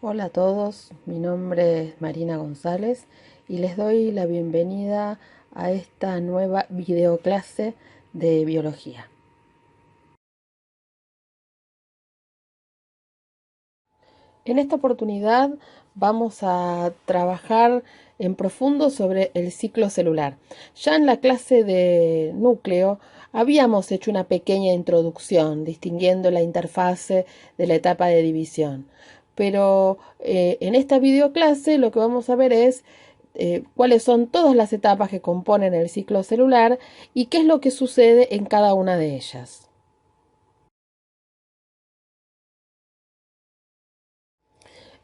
Hola a todos, mi nombre es Marina González y les doy la bienvenida a esta nueva videoclase de biología. En esta oportunidad vamos a trabajar en profundo sobre el ciclo celular. Ya en la clase de núcleo habíamos hecho una pequeña introducción distinguiendo la interfase de la etapa de división. Pero en esta videoclase lo que vamos a ver es cuáles son todas las etapas que componen el ciclo celular y qué es lo que sucede en cada una de ellas.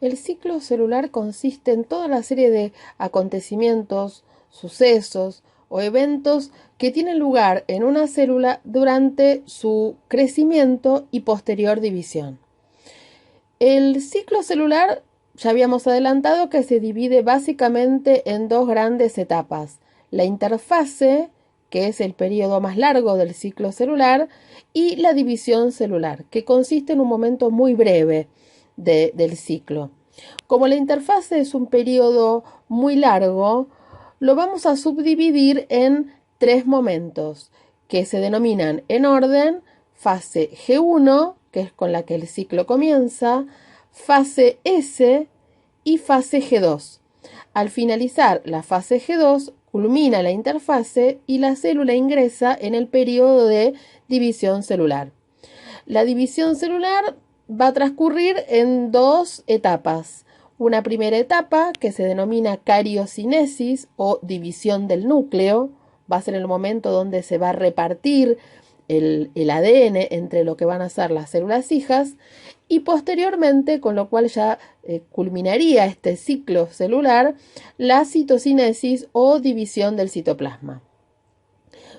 El ciclo celular consiste en toda la serie de acontecimientos, sucesos o eventos que tienen lugar en una célula durante su crecimiento y posterior división. El ciclo celular ya habíamos adelantado que se divide básicamente en dos grandes etapas: la interfase, que es el periodo más largo del ciclo celular, y la división celular, que consiste en un momento muy breve del ciclo. Como la interfase es un periodo muy largo, lo vamos a subdividir en tres momentos que se denominan en orden: fase G1, que es con la que el ciclo comienza, fase S y fase G2. Al finalizar la fase G2, culmina la interfase y la célula ingresa en el periodo de división celular. La división celular va a transcurrir en dos etapas. Una primera etapa que se denomina cariocinesis o división del núcleo, va a ser el momento donde se va a repartir el ADN entre lo que van a ser las células hijas, y posteriormente, con lo cual ya culminaría este ciclo celular, la citocinesis o división del citoplasma.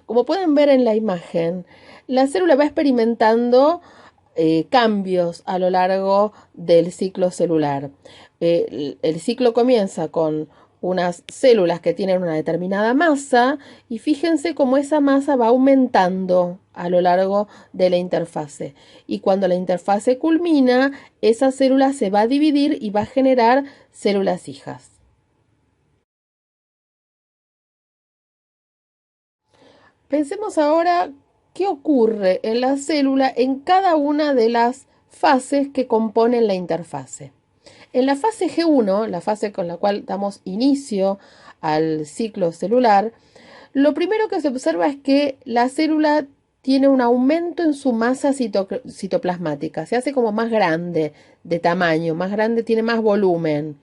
Como pueden ver en la imagen, la célula va experimentando cambios a lo largo del ciclo celular. El ciclo comienza con unas células que tienen una determinada masa y fíjense cómo esa masa va aumentando a lo largo de la interfase. Y cuando la interfase culmina, esa célula se va a dividir y va a generar células hijas. Pensemos ahora qué ocurre en la célula en cada una de las fases que componen la interfase. En la fase G1, la fase con la cual damos inicio al ciclo celular, lo primero que se observa es que la célula tiene un aumento en su masa citoplasmática, se hace como más grande de tamaño, más grande, tiene más volumen.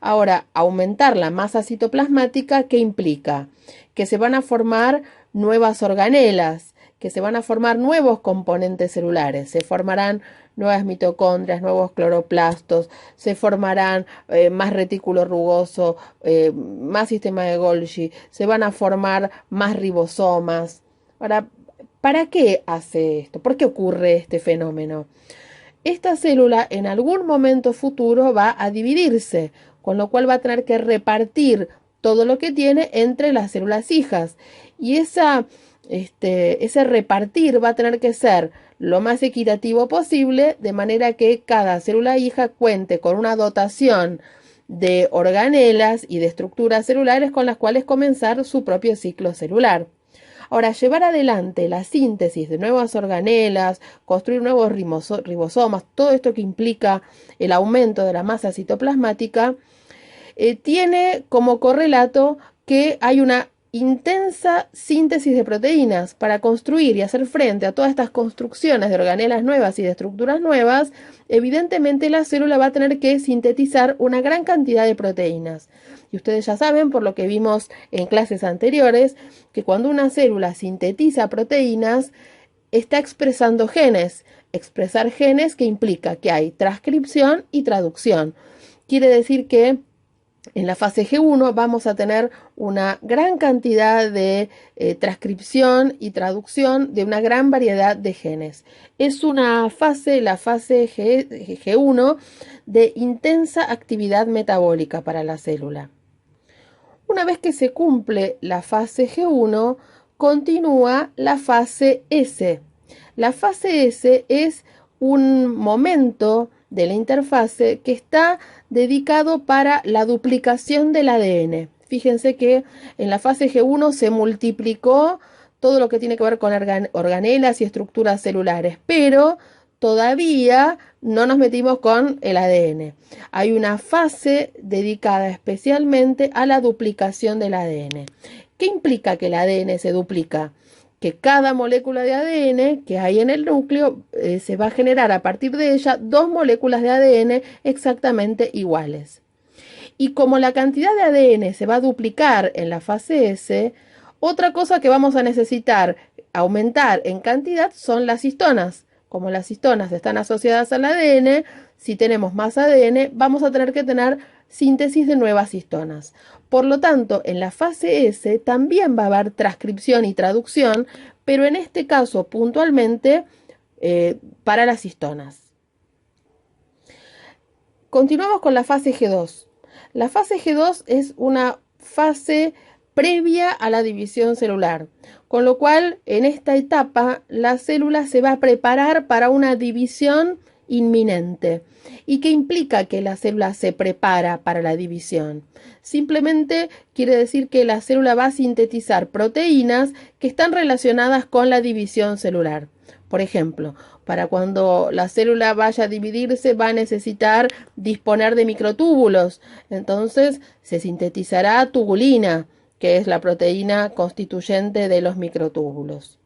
Ahora, aumentar la masa citoplasmática, ¿qué implica? Que se van a formar nuevas organelas, que se van a formar nuevos componentes celulares, se formarán nuevas mitocondrias, nuevos cloroplastos, se formarán más retículo rugoso, más sistema de Golgi, se van a formar más ribosomas. Ahora, ¿para qué hace esto? ¿Por qué ocurre este fenómeno? Esta célula en algún momento futuro va a dividirse, con lo cual va a tener que repartir todo lo que tiene entre las células hijas. Y ese repartir va a tener que ser lo más equitativo posible, de manera que cada célula hija cuente con una dotación de organelas y de estructuras celulares con las cuales comenzar su propio ciclo celular. Ahora, llevar adelante la síntesis de nuevas organelas, construir nuevos ribosomas, todo esto que implica el aumento de la masa citoplasmática, tiene como correlato que hay una intensa síntesis de proteínas para construir y hacer frente a todas estas construcciones de organelas nuevas y de estructuras nuevas. Evidentemente la célula va a tener que sintetizar una gran cantidad de proteínas. Y ustedes ya saben, por lo que vimos en clases anteriores, que cuando una célula sintetiza proteínas, está expresando genes. Expresar genes que implica que hay transcripción y traducción. Quiere decir que en la fase G1 vamos a tener una gran cantidad de transcripción y traducción de una gran variedad de genes. Es una fase, la fase G1, de intensa actividad metabólica para la célula. Una vez que se cumple la fase G1, continúa la fase S. La fase S es un momento de la interfase que está dedicado para la duplicación del ADN. Fíjense que en la fase G1 se multiplicó todo lo que tiene que ver con organelas y estructuras celulares, pero todavía no nos metimos con el ADN. Hay una fase dedicada especialmente a la duplicación del ADN. ¿Qué implica que el ADN se duplica? Que cada molécula de ADN que hay en el núcleo se va a generar a partir de ella dos moléculas de ADN exactamente iguales. Y como la cantidad de ADN se va a duplicar en la fase S, otra cosa que vamos a necesitar aumentar en cantidad son las histonas. Como las histonas están asociadas al ADN, si tenemos más ADN, vamos a tener que tener síntesis de nuevas histonas. Por lo tanto, en la fase S también va a haber transcripción y traducción, pero en este caso puntualmente para las histonas. Continuamos con la fase G2. La fase G2 es una fase previa a la división celular, con lo cual en esta etapa la célula se va a preparar para una división inminente. ¿Y qué implica que la célula se prepara para la división? Simplemente quiere decir que la célula va a sintetizar proteínas que están relacionadas con la división celular. Por ejemplo, para cuando la célula vaya a dividirse va a necesitar disponer de microtúbulos. Entonces se sintetizará tubulina, que es la proteína constituyente de los microtúbulos.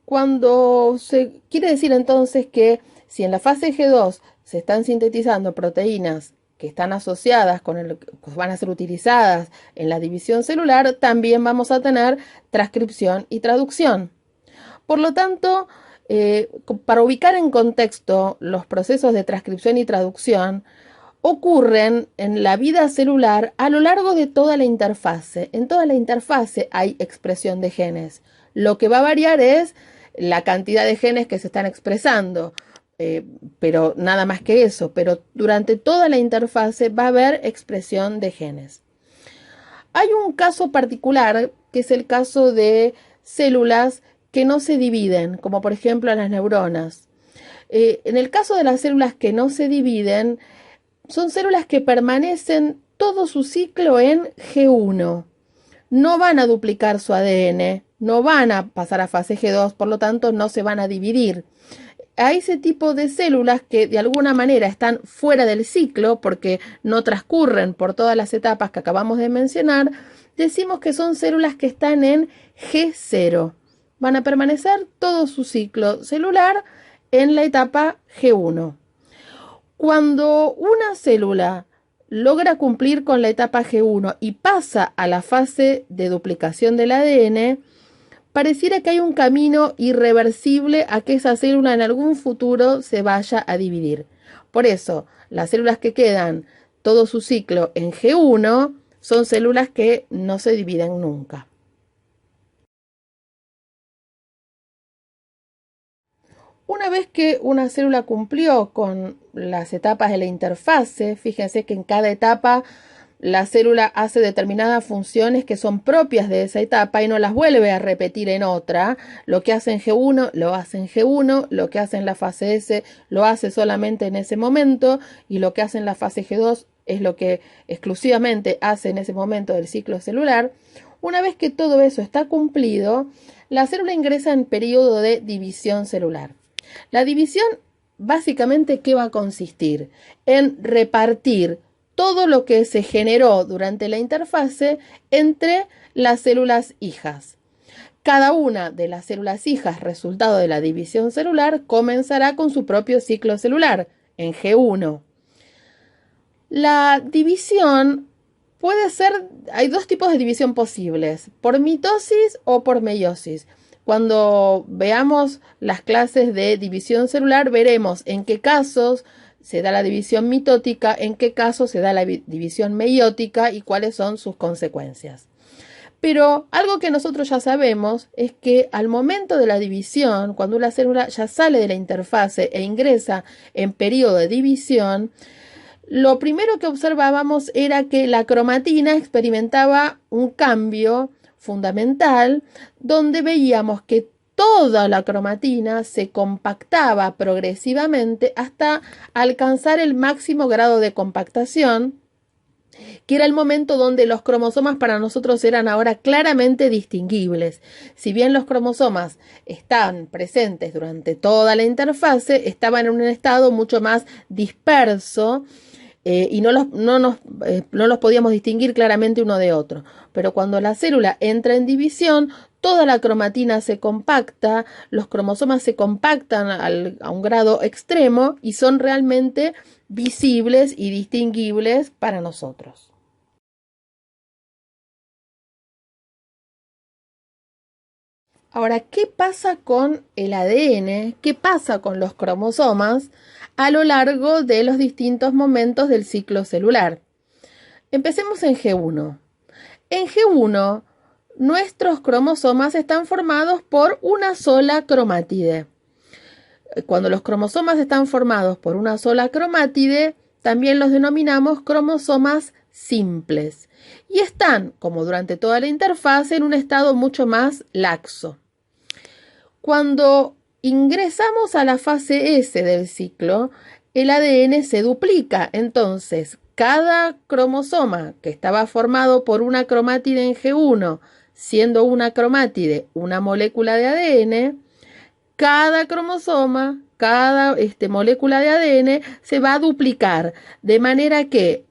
Cuando se quiere decir entonces que si en la fase G2 se están sintetizando proteínas que están asociadas con que van a ser utilizadas en la división celular, también vamos a tener transcripción y traducción. Por lo tanto, para ubicar en contexto los procesos de transcripción y traducción, ocurren en la vida celular a lo largo de toda la interfase. En toda la interfase hay expresión de genes. Lo que va a variar es la cantidad de genes que se están expresando, pero nada más que eso. Pero durante toda la interfase va a haber expresión de genes. Hay un caso particular que es el caso de células que no se dividen, como por ejemplo las neuronas. En el caso de las células que no se dividen, son células que permanecen todo su ciclo en G1. No van a duplicar su ADN, no van a pasar a fase G2, por lo tanto no se van a dividir. A ese tipo de células que de alguna manera están fuera del ciclo porque no transcurren por todas las etapas que acabamos de mencionar, decimos que son células que están en G0. Van a permanecer todo su ciclo celular en la etapa G1. Cuando una célula logra cumplir con la etapa G1 y pasa a la fase de duplicación del ADN, pareciera que hay un camino irreversible a que esa célula en algún futuro se vaya a dividir. Por eso, las células que quedan todo su ciclo en G1 son células que no se dividen nunca. Una vez que una célula cumplió con las etapas de la interfase, fíjense que en cada etapa la célula hace determinadas funciones que son propias de esa etapa y no las vuelve a repetir en otra. Lo que hace en G1 lo hace en G1, lo que hace en la fase S lo hace solamente en ese momento y lo que hace en la fase G2 es lo que exclusivamente hace en ese momento del ciclo celular. Una vez que todo eso está cumplido, la célula ingresa en periodo de división celular. La división, básicamente, ¿qué va a consistir? En repartir todo lo que se generó durante la interfase entre las células hijas. Cada una de las células hijas, resultado de la división celular, comenzará con su propio ciclo celular, en G1. La división puede ser, hay dos tipos de división posibles, por mitosis o por meiosis. Cuando veamos las clases de división celular, veremos en qué casos se da la división mitótica, en qué casos se da la división meiótica y cuáles son sus consecuencias. Pero algo que nosotros ya sabemos es que al momento de la división, cuando una célula ya sale de la interfase e ingresa en periodo de división, lo primero que observábamos era que la cromatina experimentaba un cambio fundamental donde veíamos que toda la cromatina se compactaba progresivamente hasta alcanzar el máximo grado de compactación, que era el momento donde los cromosomas para nosotros eran ahora claramente distinguibles. Si bien los cromosomas están presentes durante toda la interfase, estaban en un estado mucho más disperso y no los podíamos distinguir claramente uno de otro. Pero cuando la célula entra en división, toda la cromatina se compacta, los cromosomas se compactan a un grado extremo y son realmente visibles y distinguibles para nosotros. Ahora, ¿qué pasa con el ADN? ¿Qué pasa con los cromosomas a lo largo de los distintos momentos del ciclo celular? Empecemos en G1. En G1, nuestros cromosomas están formados por una sola cromátide. Cuando los cromosomas están formados por una sola cromátide, también los denominamos cromosomas simples. Y están, como durante toda la interfase, en un estado mucho más laxo. Cuando ingresamos a la fase S del ciclo, el ADN se duplica. Entonces, cada cromosoma que estaba formado por una cromátide en G1, siendo una cromátide una molécula de ADN, cada cromosoma, cada molécula de ADN se va a duplicar, de manera que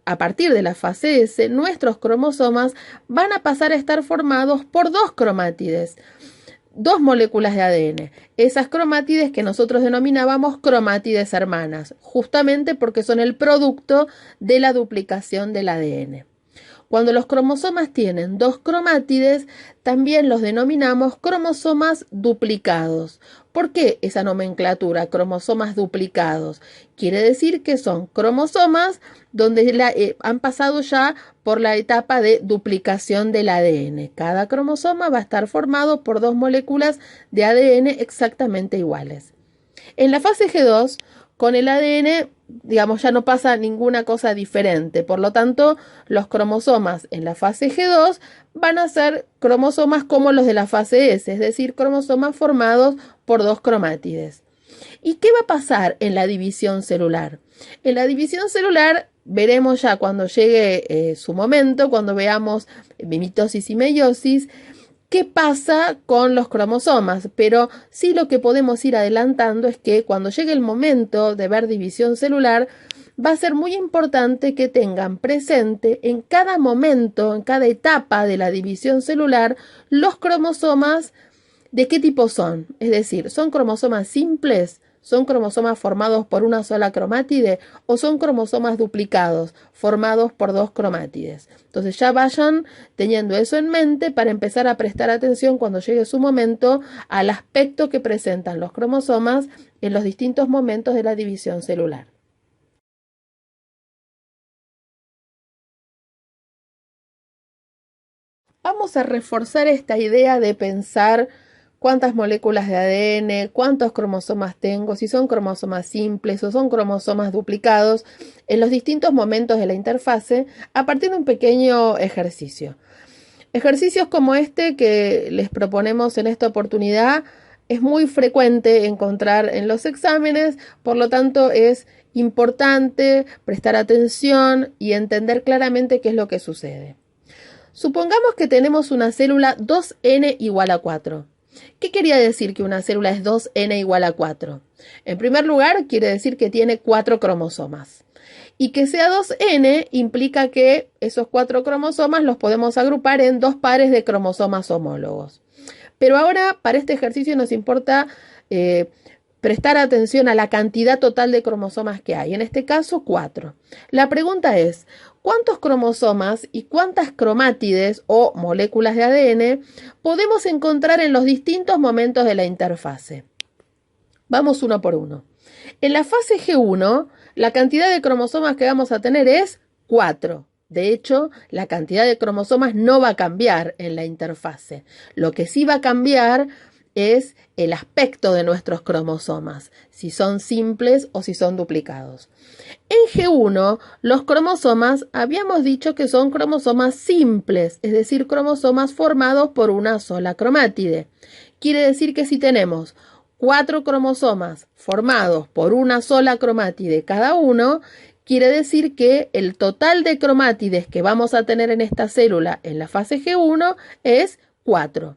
a partir de la fase S, nuestros cromosomas van a pasar a estar formados por dos cromátides, dos moléculas de ADN. Esas cromátides que nosotros denominábamos cromátides hermanas, justamente porque son el producto de la duplicación del ADN. Cuando los cromosomas tienen dos cromátides, también los denominamos cromosomas duplicados. ¿Por qué esa nomenclatura, cromosomas duplicados? Quiere decir que son cromosomas donde han pasado ya por la etapa de duplicación del ADN. Cada cromosoma va a estar formado por dos moléculas de ADN exactamente iguales. En la fase G2, con el ADN, digamos, ya no pasa ninguna cosa diferente. Por lo tanto, los cromosomas en la fase G2 van a ser cromosomas como los de la fase S, es decir, cromosomas formados por dos cromátides. ¿Y qué va a pasar en la división celular? En la división celular veremos ya cuando llegue su momento, cuando veamos mitosis y meiosis, qué pasa con los cromosomas, pero sí lo que podemos ir adelantando es que cuando llegue el momento de ver división celular, va a ser muy importante que tengan presente en cada momento, en cada etapa de la división celular, los cromosomas de qué tipo son. Es decir, ¿son cromosomas simples? ¿Son cromosomas formados por una sola cromátide o son cromosomas duplicados formados por dos cromátides? Entonces ya vayan teniendo eso en mente para empezar a prestar atención cuando llegue su momento al aspecto que presentan los cromosomas en los distintos momentos de la división celular. Vamos a reforzar esta idea de pensar cuántas moléculas de ADN, cuántos cromosomas tengo, si son cromosomas simples o son cromosomas duplicados, en los distintos momentos de la interfase, a partir de un pequeño ejercicio. Ejercicios como este que les proponemos en esta oportunidad es muy frecuente encontrar en los exámenes, por lo tanto es importante prestar atención y entender claramente qué es lo que sucede. Supongamos que tenemos una célula 2n igual a 4. ¿Qué quería decir que una célula es 2n igual a 4? En primer lugar, quiere decir que tiene 4 cromosomas. Y que sea 2n implica que esos 4 cromosomas los podemos agrupar en dos pares de cromosomas homólogos. Pero ahora, para este ejercicio nos importa prestar atención a la cantidad total de cromosomas que hay. En este caso, 4. La pregunta es, ¿cuántos cromosomas y cuántas cromátides o moléculas de ADN podemos encontrar en los distintos momentos de la interfase? Vamos uno por uno. En la fase G1, la cantidad de cromosomas que vamos a tener es 4. De hecho, la cantidad de cromosomas no va a cambiar en la interfase. Lo que sí va a cambiar es el aspecto de nuestros cromosomas, si son simples o si son duplicados. En G1, los cromosomas habíamos dicho que son cromosomas simples, es decir, cromosomas formados por una sola cromátide. quiere decir que si tenemos 4 cromosomas formados por una sola cromátide cada uno, quiere decir que el total de cromátides que vamos a tener en esta célula en la fase G1 es 4.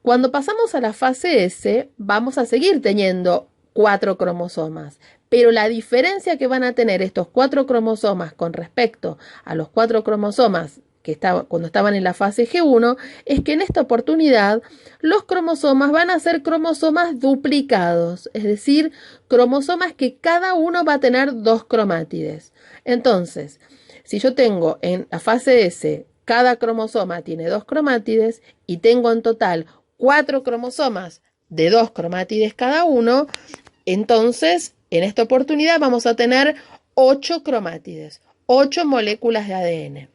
Cuando pasamos a la fase S, vamos a seguir teniendo 4 cromosomas, pero la diferencia que van a tener estos 4 cromosomas con respecto a los 4 cromosomas que cuando estaban en la fase G1 es que en esta oportunidad los cromosomas van a ser cromosomas duplicados, es decir, cromosomas que cada uno va a tener 2 cromátides. Entonces, si yo tengo en la fase S, cada cromosoma tiene 2 cromátides y tengo en total 4 cromosomas de 2 cromátides cada uno, entonces en esta oportunidad vamos a tener 8 cromátides, 8 moléculas de ADN.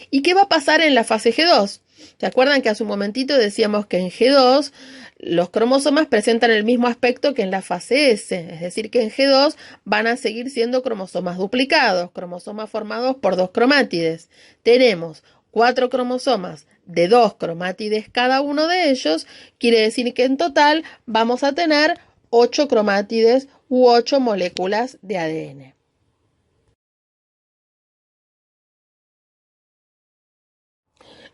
¿Y qué va a pasar en la fase G2? ¿Se acuerdan que hace un momentito decíamos que en G2 los cromosomas presentan el mismo aspecto que en la fase S? Es decir, que en G2 van a seguir siendo cromosomas duplicados, cromosomas formados por 2 cromátides. Tenemos 4 cromosomas de 2 cromátides cada uno de ellos, quiere decir que en total vamos a tener 8 cromátides u 8 moléculas de ADN.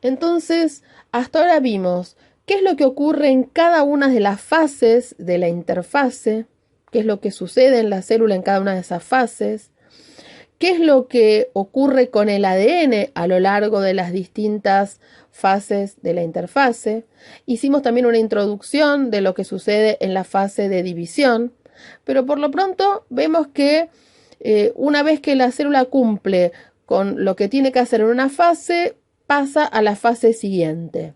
Entonces, hasta ahora vimos qué es lo que ocurre en cada una de las fases de la interfase, qué es lo que sucede en la célula en cada una de esas fases, qué es lo que ocurre con el ADN a lo largo de las distintas fases de la interfase. Hicimos también una introducción de lo que sucede en la fase de división, pero por lo pronto vemos que una vez que la célula cumple con lo que tiene que hacer en una fase, pasa a la fase siguiente.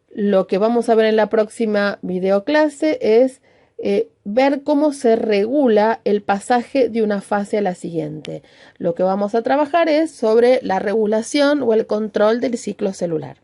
Lo que vamos a ver en la próxima videoclase es ver cómo se regula el pasaje de una fase a la siguiente. Lo que vamos a trabajar es sobre la regulación o el control del ciclo celular.